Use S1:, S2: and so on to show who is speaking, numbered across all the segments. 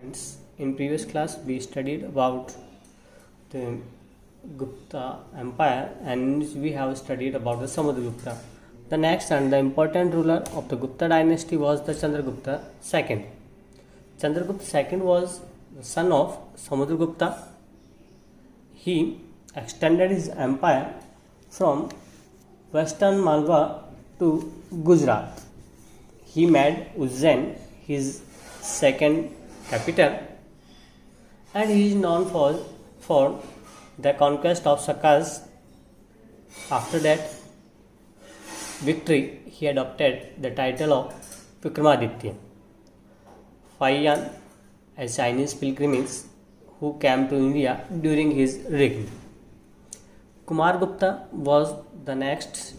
S1: Friends, in previous class we studied about the Gupta Empire and we have studied about the Samudragupta. The next and the important ruler of the Gupta dynasty was the Chandragupta II. Chandragupta II was the son of Samudragupta. He extended his empire from western Malwa to Gujarat. He made Ujjain his second capital and he is known for the conquest of Sakas. After that victory, he adopted the title of Vikramaditya. Faiyan, a Chinese pilgrims who came to India during his reign. Kumargupta was the next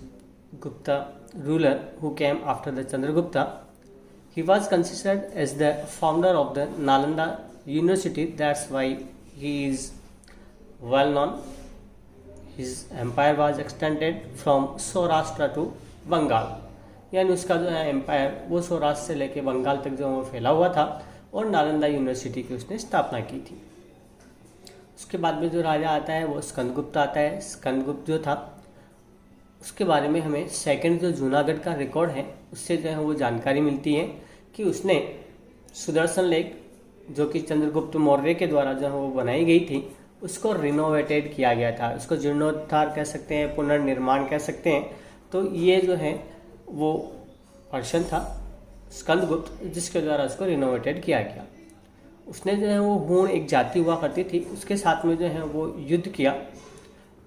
S1: Gupta ruler who came after the Chandragupta. He was considered as the founder of the Nalanda University. That's why he is well known. His empire was extended from Saurashtra to Bengal, यानी उसका जो है empire वो सौराष्ट्र से लेके बंगाल तक जो वो फैला हुआ था और नालंदा यूनिवर्सिटी की उसने स्थापना की थी। उसके बाद में जो राजा आता है वो स्कंदगुप्त आता है। स्कंदगुप्त जो था उसके बारे में हमें सेकंड जो जूनागढ़ का रिकॉर्ड है उससे जो है वो जानकारी मिलती है कि उसने सुदर्शन लेक जो कि चंद्रगुप्त मौर्य के द्वारा जो है वो बनाई गई थी उसको रिनोवेटेड किया गया था। उसको जीर्णोद्धार कह सकते हैं, पुनर्निर्माण कह सकते हैं। तो ये जो है वो पर्सन था स्कंदगुप्त जिसके द्वारा उसको रिनोवेटेड किया गया। उसने जो है वो हूण एक जाति हुआ करती थी, उसके साथ में जो है वो युद्ध किया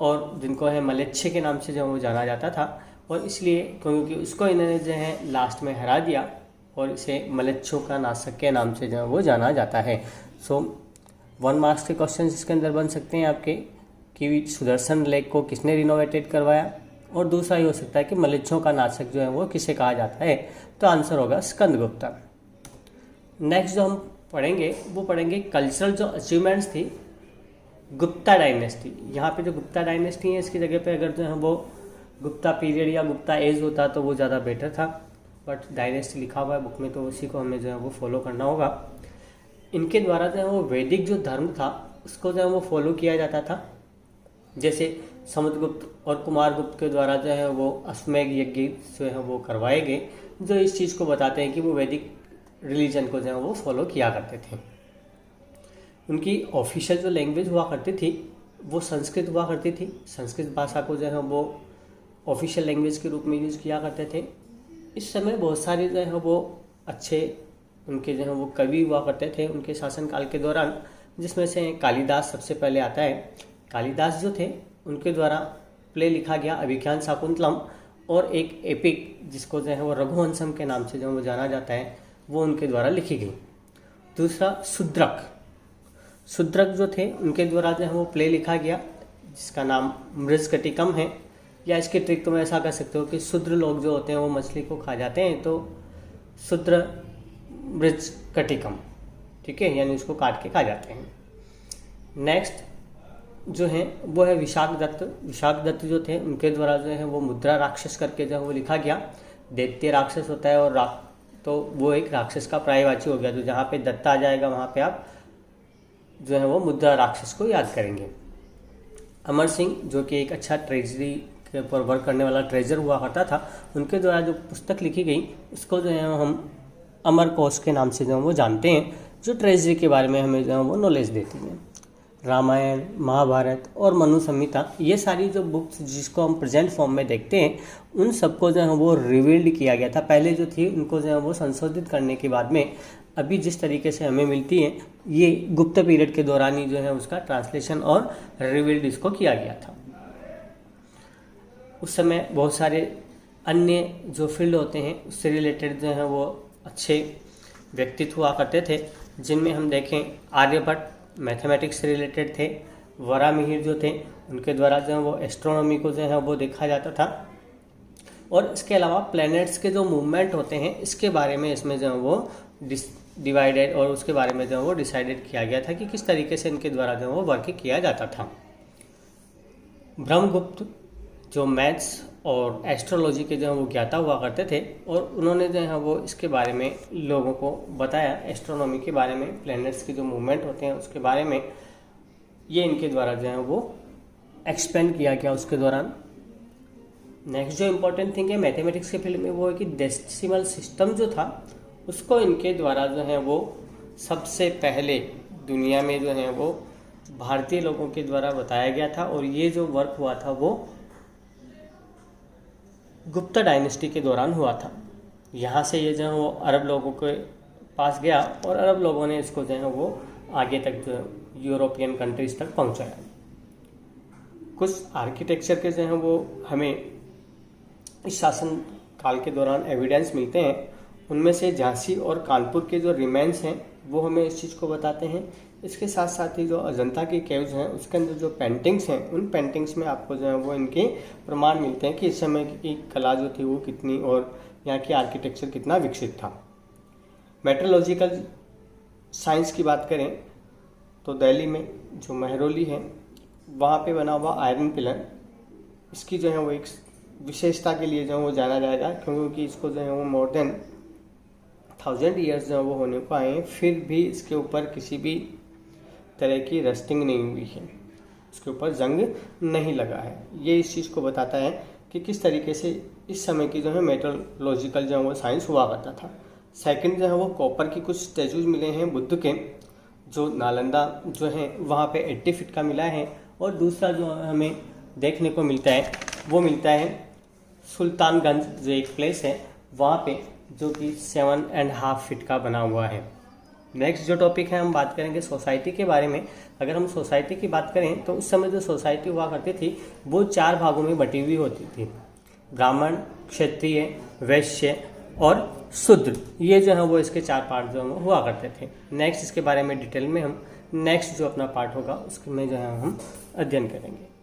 S1: और जिनको है मलेच्छे के नाम से जो वो जाना जाता था और इसलिए क्योंकि उसको इन्होंने जो है लास्ट में हरा दिया और इसे मलेच्छों का नाशक के नाम से जो है वो जाना जाता है। सो 1 मार्क्स के क्वेश्चन इसके अंदर बन सकते हैं आपके कि सुदर्शन लेक को किसने रिनोवेटेड करवाया और दूसरा ये हो सकता है कि मलेच्छों का नाशक जो है वो किसे कहा जाता है। तो आंसर होगा स्कंदगुप्ता। नेक्स्ट जो हम पढ़ेंगे वो पढ़ेंगे कल्चरल जो अचीवमेंट्स थी गुप्ता डायनेस्टी। यहाँ पे जो गुप्ता डायनेस्टी है इसकी जगह पे अगर जो है वो गुप्ता पीरियड या गुप्ता एज होता तो वो ज़्यादा बेटर था, बट डायनेस्टी लिखा हुआ है बुक में तो उसी को हमें जो है वो फॉलो करना होगा। इनके द्वारा जो है वो वैदिक जो धर्म था उसको जो है वो फॉलो किया जाता था। जैसे समुद्रगुप्त और कुमारगुप्त के द्वारा जो है वो अश्वमेध यज्ञ जो है वो करवाए गए, जो इस चीज़ को बताते हैं कि वो वैदिक रिलीजन को जो है वो फॉलो किया करते थे। उनकी ऑफिशियल जो लैंग्वेज हुआ करती थी वो संस्कृत हुआ करती थी। संस्कृत भाषा को जो है वो ऑफिशियल लैंग्वेज के रूप में यूज़ किया करते थे। इस समय बहुत सारे जो है वो अच्छे उनके जो है वो कवि हुआ करते थे उनके शासनकाल के दौरान, जिसमें से कालिदास सबसे पहले आता है। कालिदास जो थे उनके द्वारा प्ले लिखा गया अभिज्ञान शाकुंतलम और एक एपिक जिसको जो है वो रघुवंशम के नाम से जो वो जाना जाता है वो उनके द्वारा लिखी गई। दूसरा शूद्रक जो थे उनके द्वारा जो है वो प्ले लिखा गया जिसका नाम मृजकटिकम है, या इसकी ट्रिक तुम ऐसा कर सकते हो कि शूद्र लोग जो होते हैं वो मछली को खा जाते हैं तो शूद्र मृजकटिकम, ठीक है, यानी उसको काट के खा जाते हैं। नेक्स्ट जो है वो है विशाखदत्त जो थे उनके द्वारा जो है वो मुद्रा राक्षस करके जो है वो लिखा गया। दैत्य राक्षस होता है और तो वो एक राक्षस का पर्यायवाची हो गया, तो जहाँ पे दत्त आ जाएगा वहाँ पे आप जो है वो मुद्रा राक्षस को याद करेंगे। अमर सिंह जो कि एक अच्छा ट्रेजरी के ऊपर वर्क करने वाला ट्रेजर हुआ करता था, उनके द्वारा जो पुस्तक लिखी गई उसको जो है हम अमर कोश के नाम से जो वो जानते हैं, जो ट्रेजरी के बारे में हमें जो है वो नॉलेज देती है। रामायण, महाभारत और मनु संहिता ये सारी जो बुक्स जिसको हम प्रेजेंट फॉर्म में देखते हैं उन सबको जो है वो रिवील्ड किया गया था। पहले जो थी उनको जो है वो संशोधित करने के बाद में अभी जिस तरीके से हमें मिलती है ये गुप्त पीरियड के दौरान ही जो है उसका ट्रांसलेशन और रिवील्ड इसको किया गया था। उस समय बहुत सारे अन्य जो फील्ड होते हैं उससे रिलेटेड जो है वो अच्छे व्यक्तित्व हुआ करते थे, जिनमें हम देखें आर्यभट्ट मैथमेटिक्स से रिलेटेड थे। वरामिहिर जो थे उनके द्वारा जो है वो एस्ट्रोनॉमी को जो है वो देखा जाता था और इसके अलावा प्लैनेट्स के जो मूवमेंट होते हैं इसके बारे में इसमें जो है वो डिवाइडेड और उसके बारे में जो है वो डिसाइडेड किया गया था कि किस तरीके से इनके द्वारा जो है वो वर्क किया जाता था। ब्रह्मगुप्त जो मैथ्स और एस्ट्रोलॉजी के जो है वो ज्ञाता हुआ करते थे, और उन्होंने जो है वो इसके बारे में लोगों को बताया, एस्ट्रोनॉमी के बारे में, प्लैनेट्स के जो मूवमेंट होते हैं उसके बारे में, ये इनके द्वारा जो है वो एक्सप्लेन किया गया उसके दौरान। नेक्स्ट जो इम्पोर्टेंट थिंग है मैथमेटिक्स के फील्ड में वो है कि डेसिमल सिस्टम जो था उसको इनके द्वारा जो है वो सबसे पहले दुनिया में जो है वो भारतीय लोगों के द्वारा बताया गया था, और ये जो वर्क हुआ था वो गुप्ता डायनेस्टी के दौरान हुआ था। यहाँ से ये जो है वो अरब लोगों के पास गया और अरब लोगों ने इसको जो है वो आगे तक जो यूरोपियन कंट्रीज तक पहुँचाया। कुछ आर्किटेक्चर के जो हैं वो हमें इस शासन काल के दौरान एविडेंस मिलते हैं, उनमें से झांसी और कानपुर के जो रिमेन्स हैं वो हमें इस चीज़ को बताते हैं। इसके साथ साथ ही जो अजंता की केव्स हैं उसके अंदर जो पेंटिंग्स हैं उन पेंटिंग्स में आपको जो है वो इनके प्रमाण मिलते हैं कि इस समय की कला जो थी वो कितनी, और यहाँ की आर्किटेक्चर कितना विकसित था। मेट्रोलॉजिकल साइंस की बात करें तो दिल्ली में जो महरौली है वहाँ पे बना हुआ आयरन पिलर, इसकी जो है वो एक विशेषता के लिए जो है वो जाना जाएगा, क्योंकि इसको जो है वो मोर देन 1000 ईयर्स जो है वो होने को आए हैं, फिर भी इसके ऊपर किसी भी तरह की रस्टिंग नहीं हुई है, इसके ऊपर जंग नहीं लगा है। ये इस चीज़ को बताता है कि किस तरीके से इस समय की जो है मेट्रोलॉजिकल जो है वो साइंस हुआ करता था। सेकंड जो है वो कॉपर की कुछ स्टैचूज मिले हैं बुद्ध के, जो नालंदा जो है वहाँ पे 80 फीट का मिला है, और दूसरा जो हमें देखने को मिलता है वो मिलता है सुल्तानगंज जो एक प्लेस है वहाँ पे, जो कि 7.5 फीट का बना हुआ है। नेक्स्ट जो टॉपिक है हम बात करेंगे सोसाइटी के बारे में। अगर हम सोसाइटी की बात करें तो उस समय जो सोसाइटी हुआ करती थी वो 4 भागों में बटी हुई होती थी, ब्राह्मण, क्षत्रिय, वैश्य और शूद्र। ये जो है वो इसके 4 पार्ट जो हुआ करते थे। नेक्स्ट इसके बारे में डिटेल में हम नेक्स्ट जो अपना पार्ट होगा उसमें जो है हम अध्ययन करेंगे।